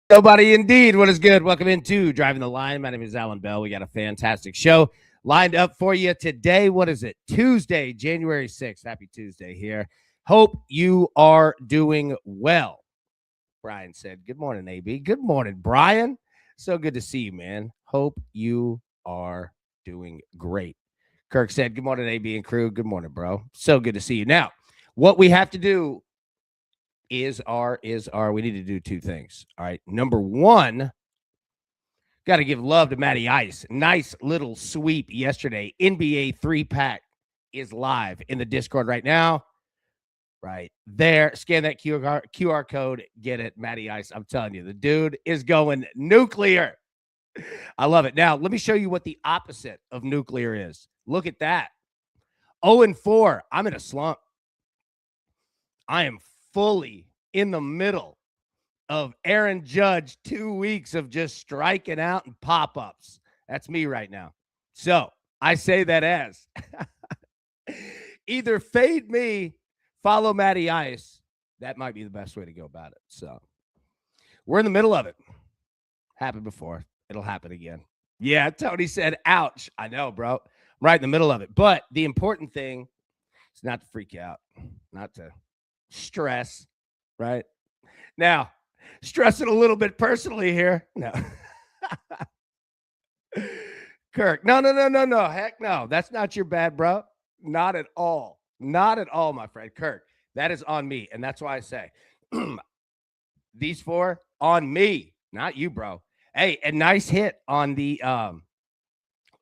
Nobody indeed. What is good? Welcome into Driving the Line. My name is Alan Bell. We got a fantastic show lined up for you today. What is it? Tuesday, January 6th. Happy Tuesday here. Hope you are doing well. Brian said, good morning, AB. Good morning, Brian. So good to see you, man. Hope you are doing great. Kirk said, good morning, AB and crew. Good morning, bro. So good to see you. Now, what we have to do is we need to do two things. All right. Number one, got to give love to Matty Ice. Nice little sweep yesterday. NBA 3-pack is live in the Discord right now. Right there. Scan that QR code. Get it. Matty Ice. I'm telling you, the dude is going nuclear. I love it. Now, let me show you what the opposite of nuclear is. Look at that. 0-4. I'm in a slump. I am fully in the middle of Aaron Judge 2 weeks of just striking out and pop-ups. That's me right now. So I say that as either fade me, follow Matty Ice. That might be the best way to go about it. So we're in the middle of it. Happened before. It'll happen again. Yeah, Tony said, ouch. I know, bro. I'm right in the middle of it. But the important thing is not to freak out, not to stress, right? Now, stressing a little bit personally here. No. Kirk, no. Heck no. That's not your bad, bro. Not at all. Not at all, my friend. Kirk, that is on me. And that's why I say these four on me, not you, bro. Hey, a nice hit on the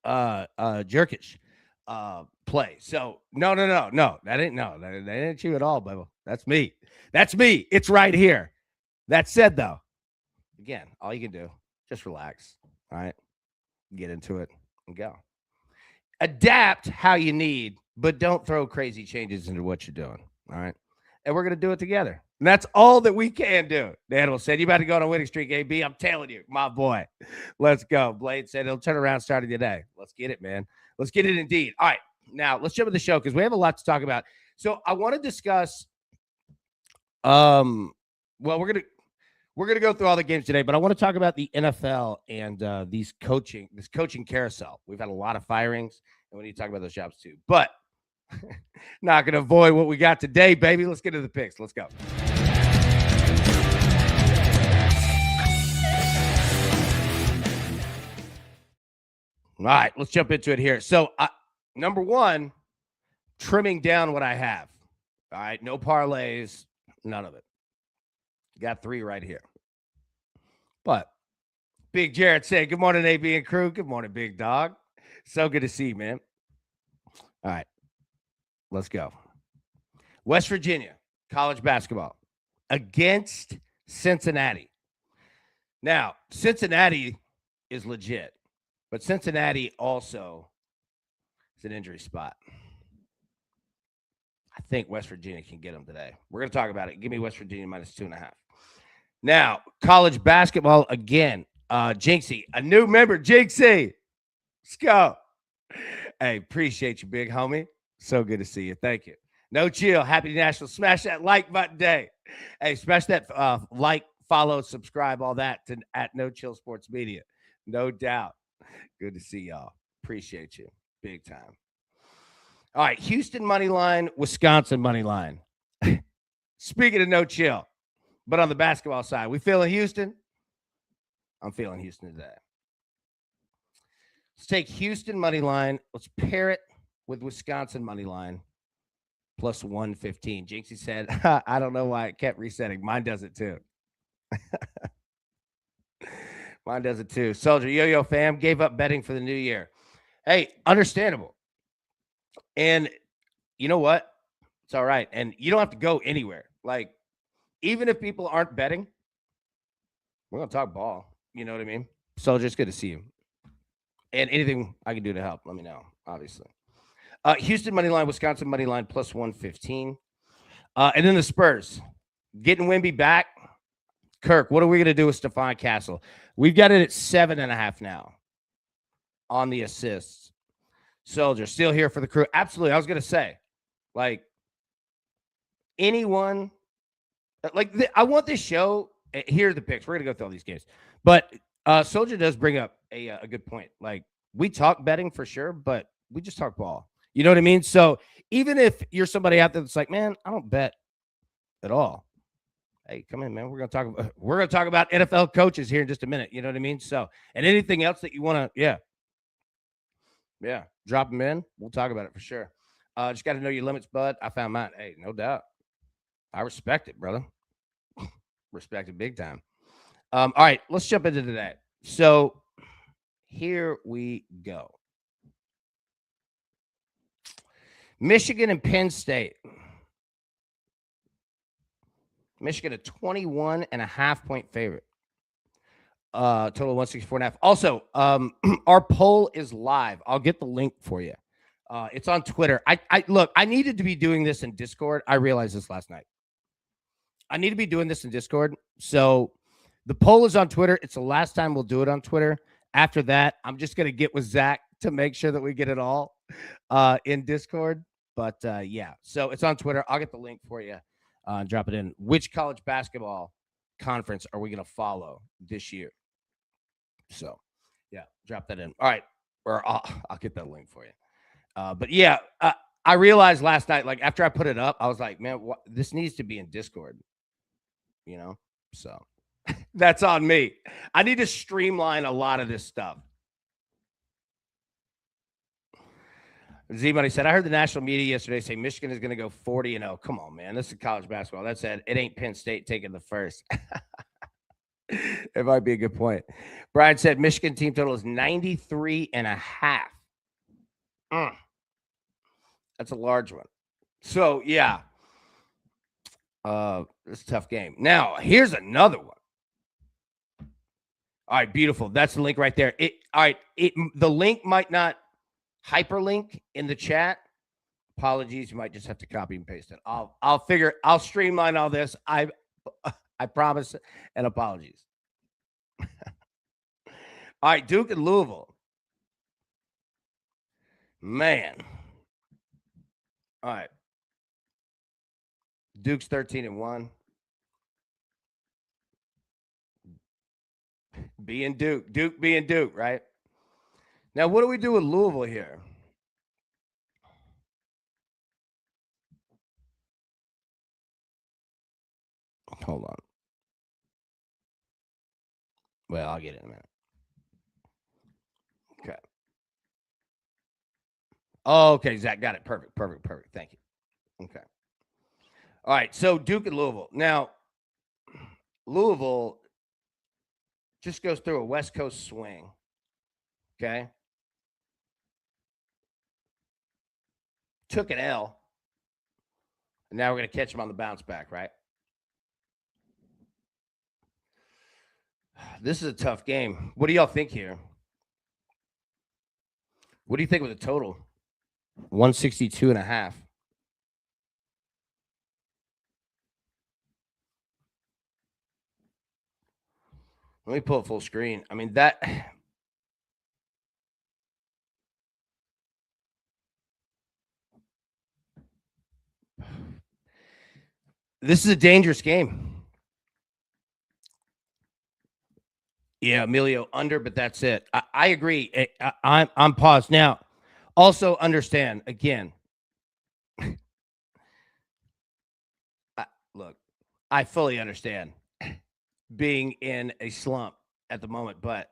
Jerkic play. So no. That ain't you at all, Bubba. That's me. That's me. It's right here. That said, though, again, all you can do, just relax. All right. Get into it and go. Adapt how you need, but don't throw crazy changes into what you're doing. All right. And we're going to do it together. And that's all that we can do. Daniel said, you about to go on a winning streak, AB. I'm telling you, my boy. Let's go. Blade said he'll turn around starting today. Let's get it, man. Let's get it indeed. All right. Now, let's jump into the show because we have a lot to talk about. So I want to discuss, we're gonna go through all the games today, but I want to talk about the NFL and this coaching carousel. We've had a lot of firings, and we need to talk about those jobs too. But not going to avoid what we got today, baby. Let's get to the picks. Let's go. All right, let's jump into it here. So, number one, trimming down what I have. All right, no parlays, none of it. Got three right here. But Big Jared said, good morning, AB and crew. Good morning, big dog. So good to see you, man. All right. Let's go. West Virginia, college basketball against Cincinnati. Now, Cincinnati is legit, but Cincinnati also is an injury spot. I think West Virginia can get them today. We're going to talk about it. Give me West Virginia minus 2.5. Now, college basketball again. Jinxie, a new member, Jinxie. Let's go. Hey, appreciate you, big homie. So good to see you. Thank you. No chill. Happy National Smash that like button day. Hey, smash that like, follow, subscribe, all that to at No Chill Sports Media. No doubt. Good to see y'all. Appreciate you. Big time. All right. Houston money line, Wisconsin money line. Speaking of no chill, but on the basketball side, we feeling Houston? I'm feeling Houston today. Let's take Houston money line. Let's pair it with Wisconsin money line plus 115. Jinxie said, I don't know why it kept resetting. Mine does it too. Mine does it too. Soldier, yo fam, gave up betting for the new year. Hey, understandable. And you know what? It's all right. And you don't have to go anywhere. Like, even if people aren't betting, we're going to talk ball. You know what I mean? Soldier, it's good to see you. And anything I can do to help, let me know, obviously. Houston money line, Wisconsin money line plus 115. And then the Spurs getting Wemby back. Kirk, what are we going to do with Stephon Castle? We've got it at 7.5 now on the assists. Soldier, still here for the crew. Absolutely. I was going to say, like, anyone, like, I want this show here are the picks. We're gonna go through all these games, but Soldier does bring up a good point. Like we talk betting for sure, but we just talk ball. You know what I mean? So even if you're somebody out there that's like, man, I don't bet at all. Hey, come in, man. We're gonna talk about NFL coaches here in just a minute. You know what I mean? So, and anything else that you want to, yeah, drop them in. We'll talk about it for sure. Just got to know your limits, bud. I found mine. Hey, no doubt. I respect it, brother. Respect it big time. All right, let's jump into that. So here we go. Michigan and Penn State. Michigan a 21.5-point favorite. Total 164.5. Also, our poll is live. I'll get the link for you. It's on Twitter. I look, I needed to be doing this in Discord. I realized this last night. I need to be doing this in Discord. So the poll is on Twitter. It's the last time we'll do it on Twitter. After that, I'm just going to get with Zach to make sure that we get it all in Discord. But yeah, so it's on Twitter. I'll get the link for you and drop it in. Which college basketball conference are we going to follow this year? So yeah, drop that in. All right. Or I'll get that link for you. But yeah, I realized last night, like after I put it up, I was like, man, this needs to be in Discord, you know? So that's on me. I need to streamline a lot of this stuff. Z-Money said, I heard the national media yesterday say Michigan is going to go 40-0. Come on, man. This is college basketball. That said, it ain't Penn State taking the first. It might be a good point. Brian said Michigan team total is 93.5. That's a large one. So, yeah. It's a tough game. Now, here's another one. All right, beautiful. That's the link right there. The link might not hyperlink in the chat. Apologies, you might just have to copy and paste it. I'll streamline all this. I promise, and apologies. All right, Duke and Louisville. Man. All right. Duke's 13-1. Being Duke. Duke being Duke, right? Now, what do we do with Louisville here? Hold on. Well, I'll get it in a minute. Okay. Oh, okay, Zach, got it. Perfect. Thank you. Okay. All right, so Duke and Louisville. Now, Louisville just goes through a West Coast swing. Okay. Took an L. And now we're going to catch them on the bounce back, right? This is a tough game. What do y'all think here? What do you think with the total? 162.5. Let me pull it full screen. I mean, that. This is a dangerous game. Yeah, Emilio under, but that's it. I agree. I'm paused now. Also, understand again. Look, I fully understand being in a slump at the moment, but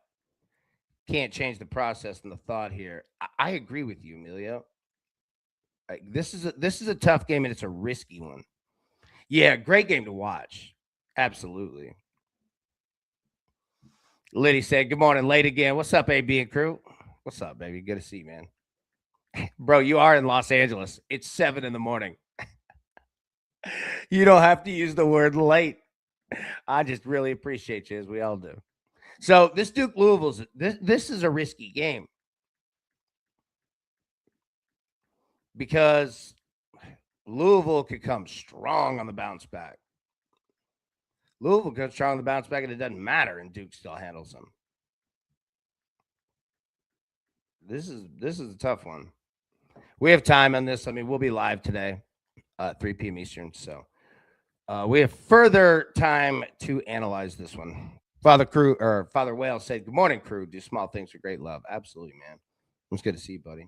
can't change the process and the thought here. I agree with you, Emilio. This is a tough game and it's a risky one. Yeah, great game to watch. Absolutely. Liddy said, good morning, late again. What's up, AB and crew? What's up, baby? Good to see you, man. Bro, you are in Los Angeles. It's 7 a.m. You don't have to use the word late. I just really appreciate you, as we all do. So this Duke Louisville's this is a risky game because Louisville could come strong on the bounce back. Louisville comes strong on the bounce back, and it doesn't matter, and Duke still handles them. This is a tough one. We have time on this. I mean, we'll be live today, 3 p.m. Eastern. So We have further time to analyze this one. Father Whale said, "Good morning, crew. Do small things for great love." Absolutely, man. It's good to see you, buddy.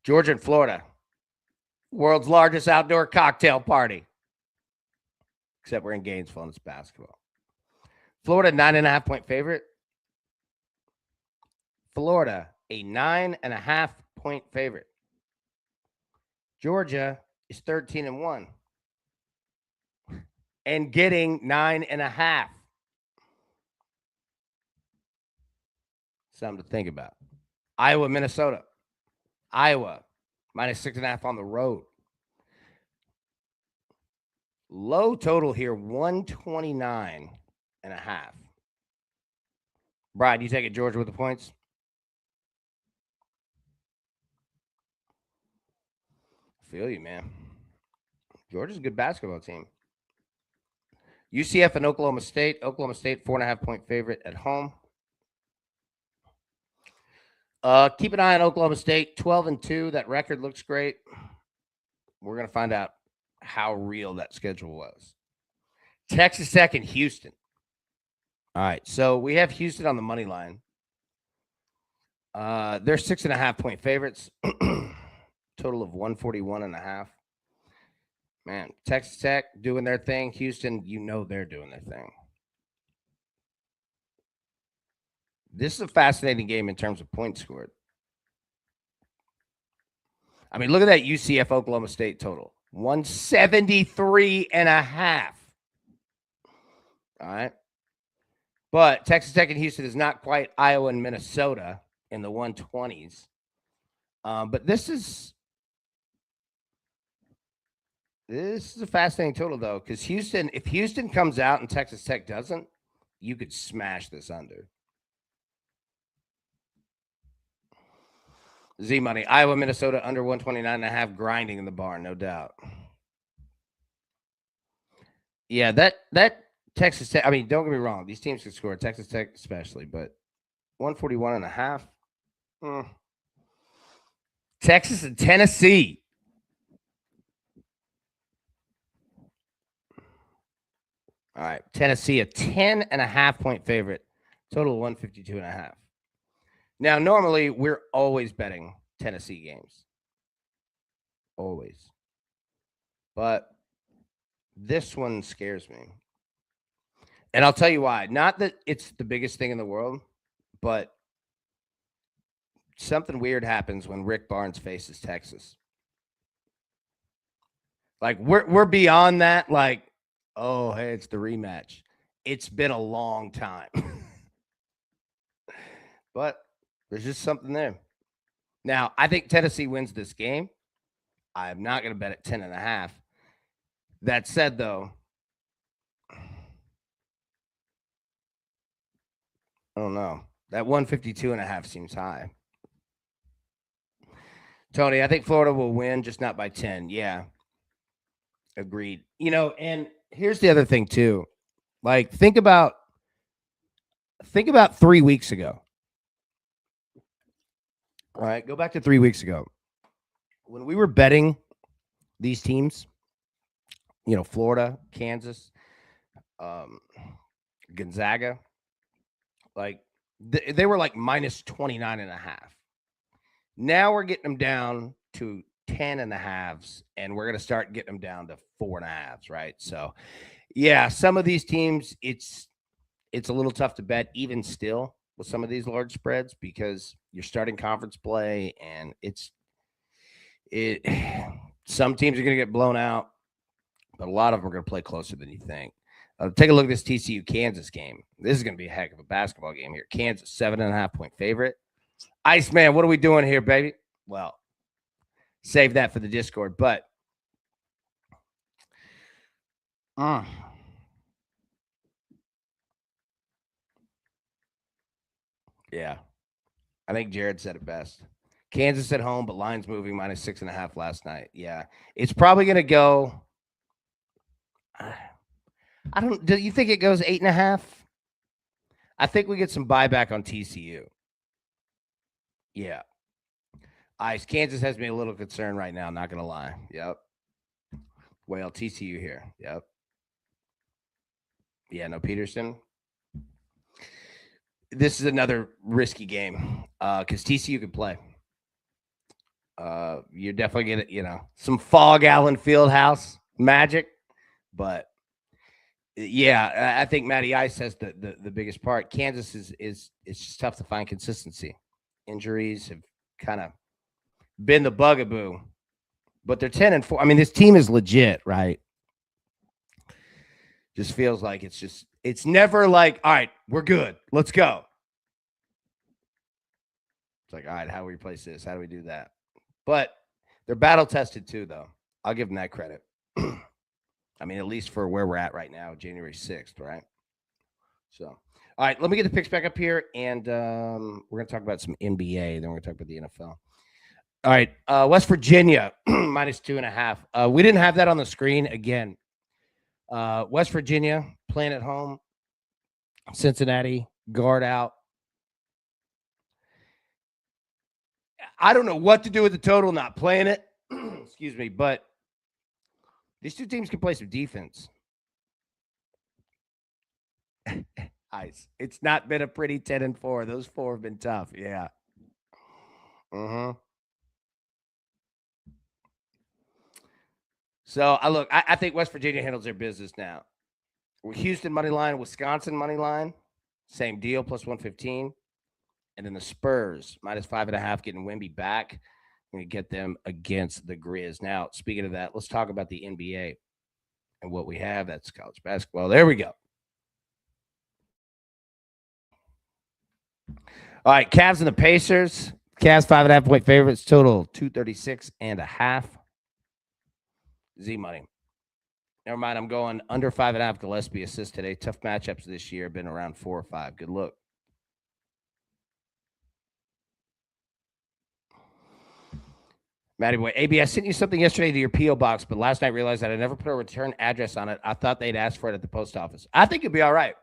Georgia and Florida, world's largest outdoor cocktail party. Except we're in Gainesville and it's basketball. Florida, 9.5-point favorite. Florida, a 9.5-point favorite. Georgia is 13-1 and getting 9.5. Something to think about. Iowa, Minnesota. Iowa, -6.5 on the road. Low total here, 129.5. Brad, you take it, Georgia, with the points? I feel you, man. Georgia's a good basketball team. UCF and Oklahoma State. Oklahoma State, 4.5-point favorite at home. Keep an eye on Oklahoma State, 12-2. That record looks great. We're going to find out how real that schedule was. Texas Tech and Houston. All right, so we have Houston on the money line. They're 6.5-point favorites. Total of 141.5. Man, Texas Tech doing their thing. Houston, you know they're doing their thing. This is a fascinating game in terms of points scored. I mean, look at that UCF Oklahoma State total. 173.5. All right. But Texas Tech and Houston is not quite Iowa and Minnesota in the 120s. But this is a fascinating total, though, because if Houston comes out and Texas Tech doesn't, you could smash this under. Z-Money, Iowa, Minnesota, under 129.5, grinding in the barn, no doubt. Yeah, that Texas Tech, I mean, don't get me wrong. These teams can score, Texas Tech especially, but 141.5. Texas and Tennessee. All right, Tennessee, a 10.5-point favorite, total of 152.5. Now, normally, we're always betting Tennessee games. Always. But this one scares me. And I'll tell you why. Not that it's the biggest thing in the world, but something weird happens when Rick Barnes faces Texas. Like, we're beyond that. Like, oh, hey, it's the rematch. It's been a long time. But there's just something there. Now, I think Tennessee wins this game. I'm not going to bet at 10.5. That said, though, I don't know. That 152.5 seems high. Tony, I think Florida will win, just not by 10. Yeah. Agreed. And here's the other thing, too. Like, think about 3 weeks ago. All right, go back to 3 weeks ago. When we were betting these teams, Florida, Kansas, Gonzaga, like they were like minus 29.5. Now we're getting them down to 10.5s, and we're going to start getting them down to 4.5s, right? So, yeah, some of these teams, it's a little tough to bet even still with some of these large spreads because you're starting conference play, and some teams are going to get blown out, but a lot of them are going to play closer than you think. Take a look at this TCU Kansas game. This is going to be a heck of a basketball game here. Kansas, 7.5-point favorite. Iceman, what are we doing here, baby? Well, save that for the Discord, but yeah, I think Jared said it best. Kansas at home, but lines moving -6.5 last night. Yeah, it's probably going to go. Do you think it goes 8.5? I think we get some buyback on TCU. Yeah. Kansas has me a little concerned right now, not going to lie. Yep. Well, TCU here. Yep. Yeah, no Peterson. This is another risky game because TCU could play. You're definitely gonna, some Fog Allen Fieldhouse magic, but yeah, I think Matty Ice has the biggest part. Kansas is it's just tough to find consistency. Injuries have kind of been the bugaboo, but they're 10-4. I mean, this team is legit, right? Just feels like it's never like, all right, we're good, let's go. It's like, all right, how do we replace this? How do we do that? But they're battle tested too, though. I'll give them that credit. I mean, at least for where we're at right now, January 6th, right? So, all right, let me get the picks back up here, and we're going to talk about some NBA. Then we're going to talk about the NFL. All right, West Virginia, -2.5. We didn't have that on the screen. Again, West Virginia playing at home. Cincinnati, guard out. I don't know what to do with the total, not playing it. Excuse me, but these two teams can play some defense. Ice. It's not been a pretty 10-4. Those four have been tough. Yeah. So I think West Virginia handles their business now. Houston money line, Wisconsin money line, same deal, +115. And then the Spurs, -5.5, getting Wemby back. I'm going to get them against the Grizz. Now, speaking of that, let's talk about the NBA and what we have. That's college basketball. There we go. All right, Cavs and the Pacers. Cavs 5.5-point favorites, total 236.5. Z money. Never mind, I'm going under 5.5. Gillespie assist today. Tough matchups this year. Been around 4 or 5. Good look. Matty boy, AB, I sent you something yesterday to your P.O. box, but last night realized that I never put a return address on it. I thought they'd ask for it at the post office. I think it'd be all right.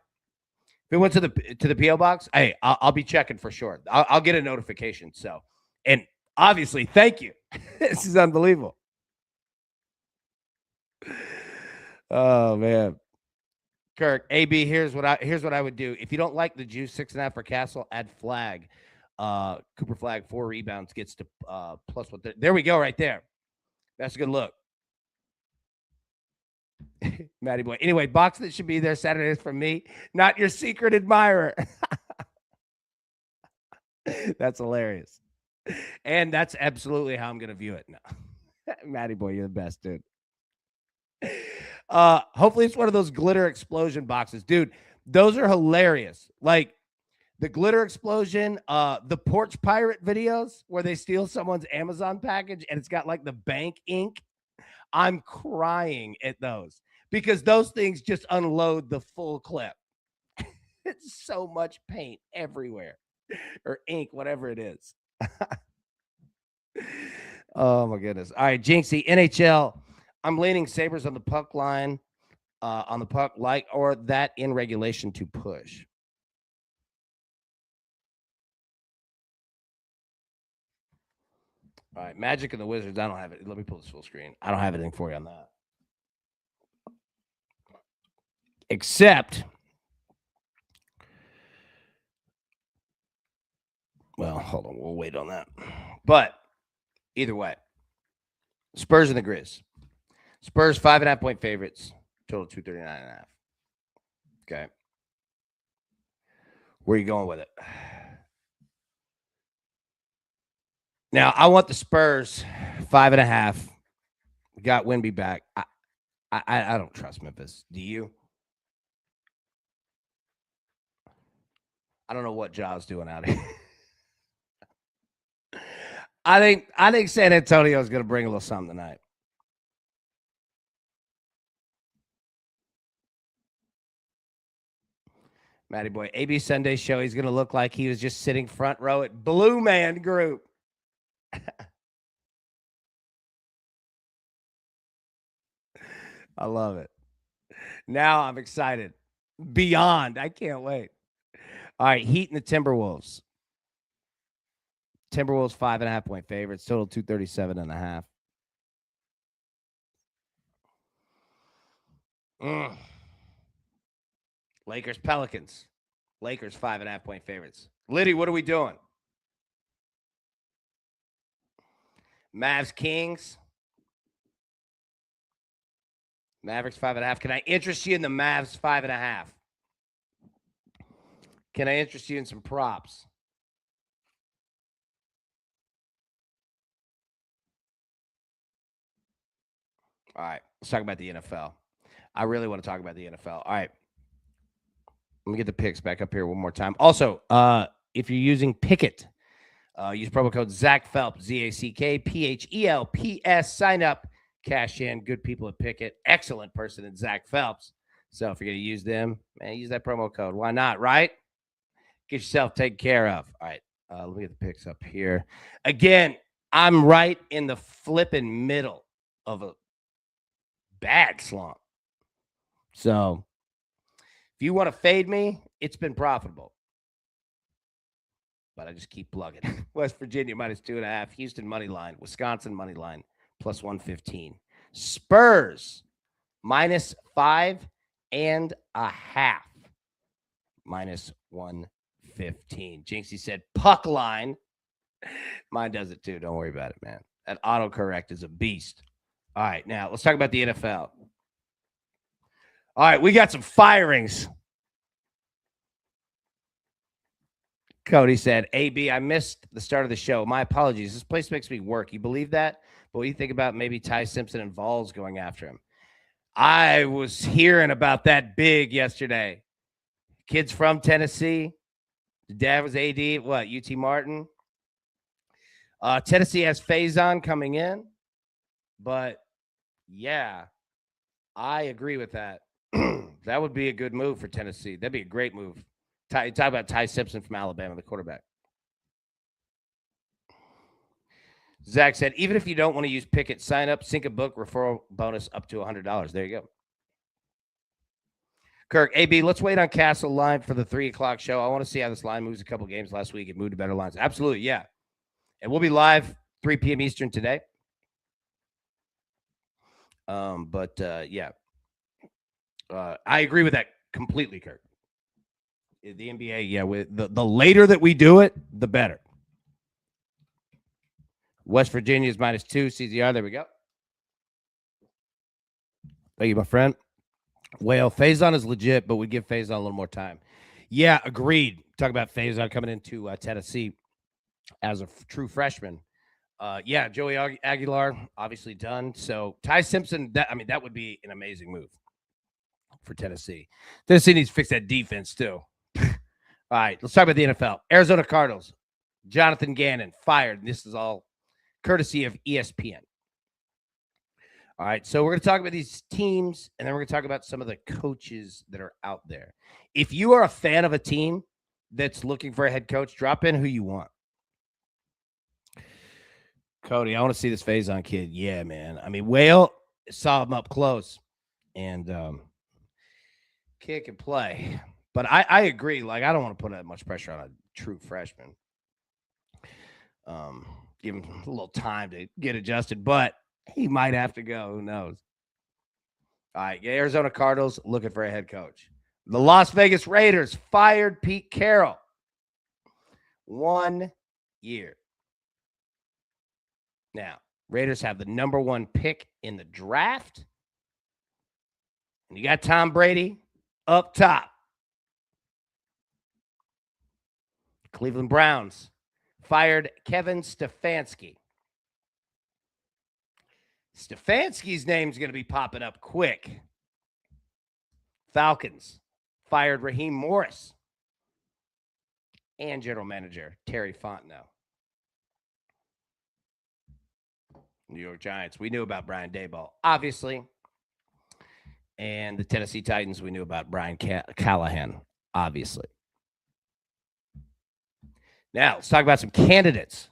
If it went to the P.O. box, hey, I'll be checking for sure. I'll get a notification. So, and obviously, thank you. This is unbelievable. Oh man, Kirk, AB, here's what I would do. If you don't like the juice 6.5 for Castle, add flag. Cooper Flag 4 rebounds gets to +1. There we go, right there. That's a good look. Matty boy. Anyway, box that should be there Saturdays from me, not your secret admirer. That's hilarious. And that's absolutely how I'm gonna view it. No. Matty boy, you're the best, dude. Hopefully it's one of those glitter explosion boxes. Dude, those are hilarious. Like the glitter explosion, the porch pirate videos where they steal someone's Amazon package and it's got like the bank ink. I'm crying at those because those things just unload the full clip. It's so much paint everywhere or ink, whatever it is. Oh my goodness. All right, Jinxie, NHL. I'm leaning Sabres on the puck line, on the puck, or that in regulation to push. All right, Magic and the Wizards. I don't have it. Let me pull this full screen. I don't have anything for you on that. Except, well, hold on. We'll wait on that. But either way, Spurs and the Grizz. Spurs 5.5-point favorites. Total 239.5. Okay. Where are you going with it? Now, I want the Spurs 5.5. Got Wemby back. I don't trust Memphis. Do you? I don't know what Ja's doing out here. I think San Antonio is going to bring a little something tonight. Matty boy, AB Sunday show. He's going to look like he was just sitting front row at Blue Man Group. I love it. Now I'm excited. Beyond. I can't wait. All right, Heat and the Timberwolves. Timberwolves 5.5-point favorites. Total 237.5. Mm. Lakers, Pelicans. Lakers 5.5-point favorites. Liddy, what are we doing? Mavs, Kings. Mavericks 5.5. Can I interest you in the Mavs 5.5? Can I interest you in some props? All right, let's talk about the NFL. I really want to talk about the NFL. All right, let me get the picks back up here one more time. Also, if you're using Pickett, use promo code Zach Phelps, ZACKPHELPS. Sign up, cash in. Good people at Pickett. Excellent person in Zach Phelps. So if you're going to use them, man, use that promo code. Why not, right? Get yourself taken care of. All right, let me get the picks up here. Again, I'm right in the flipping middle of a bad slump. So if you want to fade me, it's been profitable. But I just keep plugging. West Virginia -2.5. Houston money line. Wisconsin money line +115. Spurs -5.5. -115. Jinxie said puck line. Mine does it too. Don't worry about it, man. That autocorrect is a beast. All right, now let's talk about the NFL. All right, we got some firings. Cody said, AB, I missed the start of the show. My apologies. This place makes me work. You believe that? But what do you think about maybe Ty Simpson and Vols going after him? I was hearing about that big yesterday. Kids from Tennessee. Dad was AD. What? UT Martin. Tennessee has Faison coming in. But, yeah, I agree with that. That would be a good move for Tennessee. That'd be a great move. Talk about Ty Simpson from Alabama, the quarterback. Zach said, even if you don't want to use Pickett, sign up, sync a book, referral bonus up to $100. There you go. Kirk, AB, let's wait on Castle line for the 3 o'clock show. I want to see how this line moves. A couple games last week. It moved to better lines. Absolutely, yeah. And we'll be live 3 p.m. Eastern today. Yeah. I agree with that completely, Kirk. The NBA, yeah, with the later that we do it, the better. West Virginia is -2. CZR, there we go. Thank you, my friend. Well, Faison is legit, but we give Faison a little more time. Yeah, agreed. Talk about Faison coming into Tennessee as a true freshman. Yeah, Joey Aguilar, obviously done. So Ty Simpson, that would be an amazing move for Tennessee. Tennessee needs to fix that defense, too. All right, let's talk about the NFL. Arizona Cardinals, Jonathan Gannon, fired. This is all courtesy of ESPN. All right, so we're going to talk about these teams, and then we're going to talk about some of the coaches that are out there. If you are a fan of a team that's looking for a head coach, drop in who you want. Cody, I want to see this Faison kid. Yeah, man. I mean, Whale saw him up close, and kid can play. But I agree. Like, I don't want to put that much pressure on a true freshman. Give him a little time to get adjusted, but he might have to go. Who knows? All right, Arizona Cardinals looking for a head coach. The Las Vegas Raiders fired Pete Carroll. 1 year. Now, Raiders have the number 1 pick in the draft. And you got Tom Brady up top. Cleveland Browns fired Kevin Stefanski. Stefanski's name's going to be popping up quick. Falcons fired Raheem Morris and general manager Terry Fontenot. New York Giants, we knew about Brian Daboll, obviously. And the Tennessee Titans, we knew about Brian Callahan, obviously. Now, let's talk about some candidates.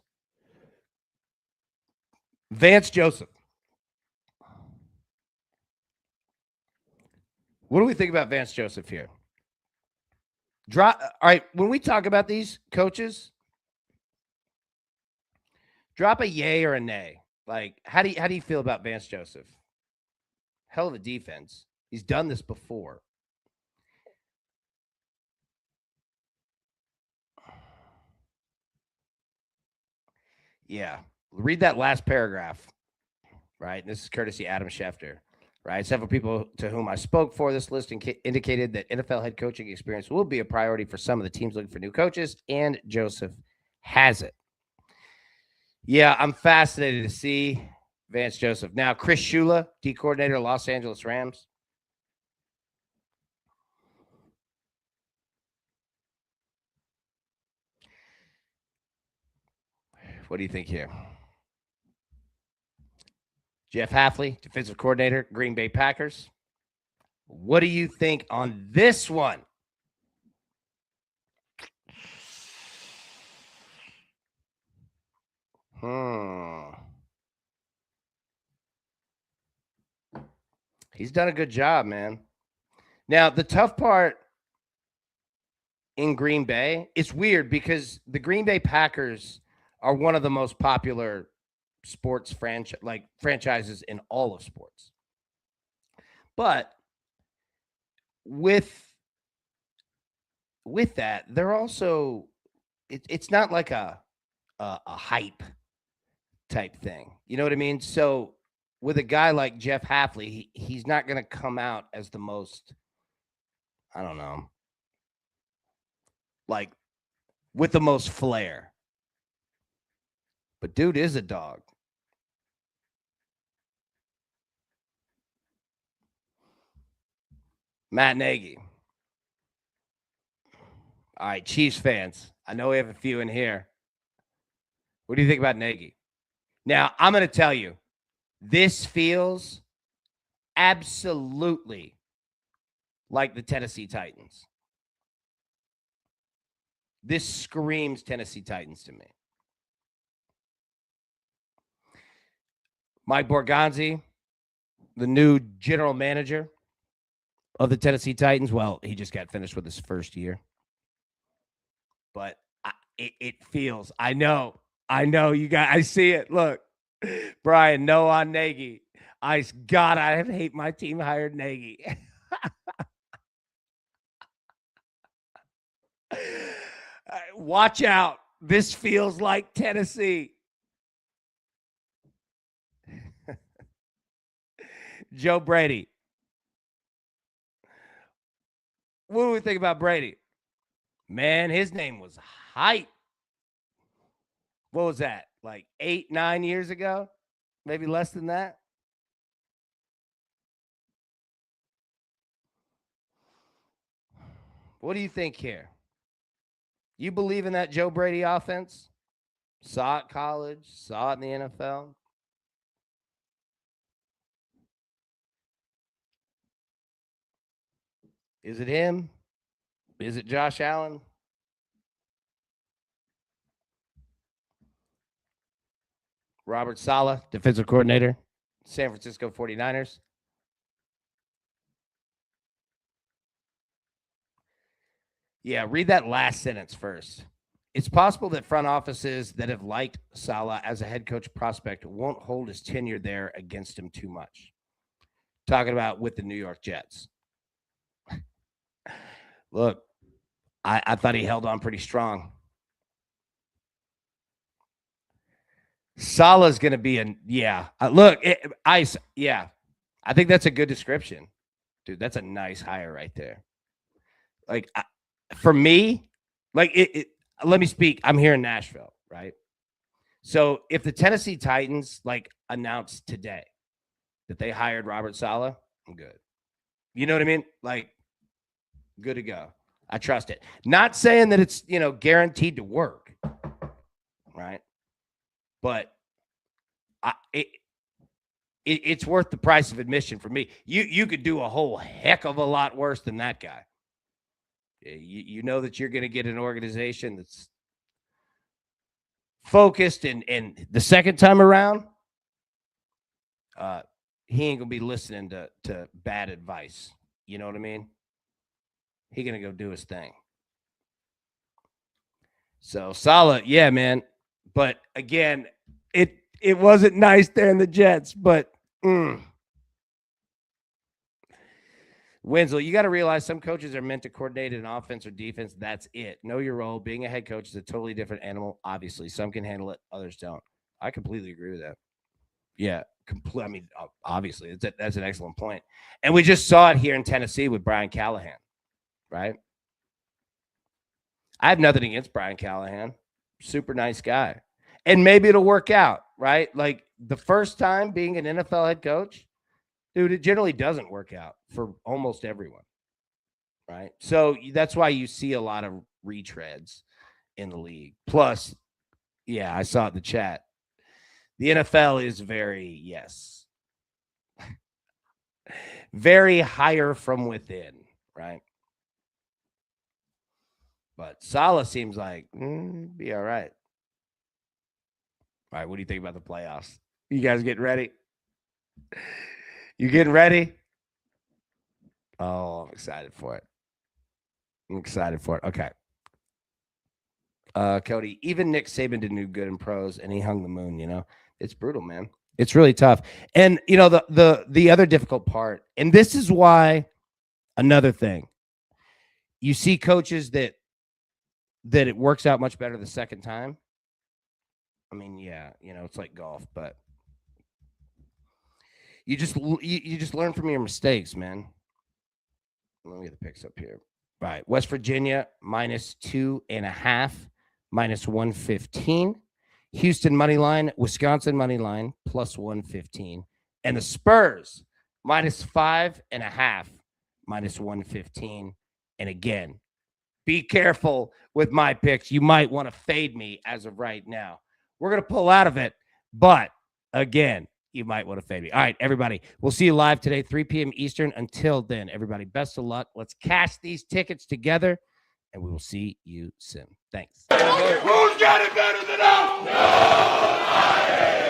Vance Joseph. What do we think about Vance Joseph here? All right, when we talk about these coaches, drop a yay or a nay. Like, how do you feel about Vance Joseph? Hell of a defense. He's done this before. Yeah. Read that last paragraph, right? And this is courtesy Adam Schefter, right? Several people to whom I spoke for this list indicated that NFL head coaching experience will be a priority for some of the teams looking for new coaches, and Joseph has it. Yeah, I'm fascinated to see Vance Joseph. Now, Chris Shula, D coordinator, Los Angeles Rams. What do you think here? Jeff Hafley, defensive coordinator, Green Bay Packers. What do you think on this one? He's done a good job, man. Now, the tough part in Green Bay, it's weird because the Green Bay Packers are one of the most popular sports franchises in all of sports. But with that, they're also it's not like a hype type thing. You know what I mean? So with a guy like Jeff Hafley, he's not going to come out as the most, I don't know, like with the most flair. But dude is a dog. Matt Nagy. All right, Chiefs fans. I know we have a few in here. What do you think about Nagy? Now, I'm going to tell you, this feels absolutely like the Tennessee Titans. This screams Tennessee Titans to me. Mike Borgonzi, the new general manager of the Tennessee Titans. Well, he just got finished with his first year. But it feels, I know you guys, I see it. Look, Brian, no on Nagy. I hate my team hired Nagy. Watch out. This feels like Tennessee. Joe Brady. What do we think about Brady? Man, his name was hype. What was that? Like 8, 9 years ago? Maybe less than that? What do you think here? You believe in that Joe Brady offense? Saw it in college, saw it in the NFL. Is it him? Is it Josh Allen? Robert Saleh, defensive coordinator, San Francisco 49ers. Yeah, read that last sentence first. It's possible that front offices that have liked Saleh as a head coach prospect won't hold his tenure there against him too much. Talking about with the New York Jets. Look, I thought he held on pretty strong. Saleh's going to be I think that's a good description. Dude, that's a nice hire right there. Like, for me, like let me speak. I'm here in Nashville, right? So if the Tennessee Titans like announced today that they hired Robert Saleh, I'm good. You know what I mean? Like, good to go. I trust it. Not saying that it's, guaranteed to work, right? But it's worth the price of admission for me. You could do a whole heck of a lot worse than that guy. You know that you're going to get an organization that's focused, and the second time around, he ain't going to be listening to bad advice. You know what I mean? He going to go do his thing. So Saleh, yeah, man. But again, it wasn't nice there in the Jets, but Winslow, you got to realize some coaches are meant to coordinate an offense or defense. That's it. Know your role. Being a head coach is a totally different animal. Obviously, some can handle it, others don't. I completely agree with that. Yeah, I mean, obviously, that's an excellent point. And we just saw it here in Tennessee with Brian Callahan, right? I have nothing against Brian Callahan. Super nice guy. And maybe it'll work out, right? Like the first time being an NFL head coach, dude, it generally doesn't work out for almost everyone, right? So that's why you see a lot of retreads in the league. Plus, yeah, I saw it in the chat. The NFL is very higher from within, right? But Saleh seems like be all right. All right, what do you think about the playoffs? You guys getting ready? You getting ready? Oh, I'm excited for it. Okay. Cody, even Nick Saban didn't do good in pros, and he hung the moon. You know, it's brutal, man. It's really tough. And you know, the other difficult part, and this is why another thing, you see coaches that it works out much better the second time. I mean, yeah, you know, it's like golf, but you just learn from your mistakes, man. Let me get the picks up here. All right, West Virginia -2.5, -115. Houston money line, Wisconsin money line +115, and the Spurs -5.5, -115. And again, be careful with my picks. You might want to fade me as of right now. We're going to pull out of it, but again, you might want to fade me. All right, everybody, we'll see you live today, 3 p.m. Eastern. Until then, everybody, best of luck. Let's cash these tickets together, and we will see you soon. Thanks. Who's got it better than us? Nobody.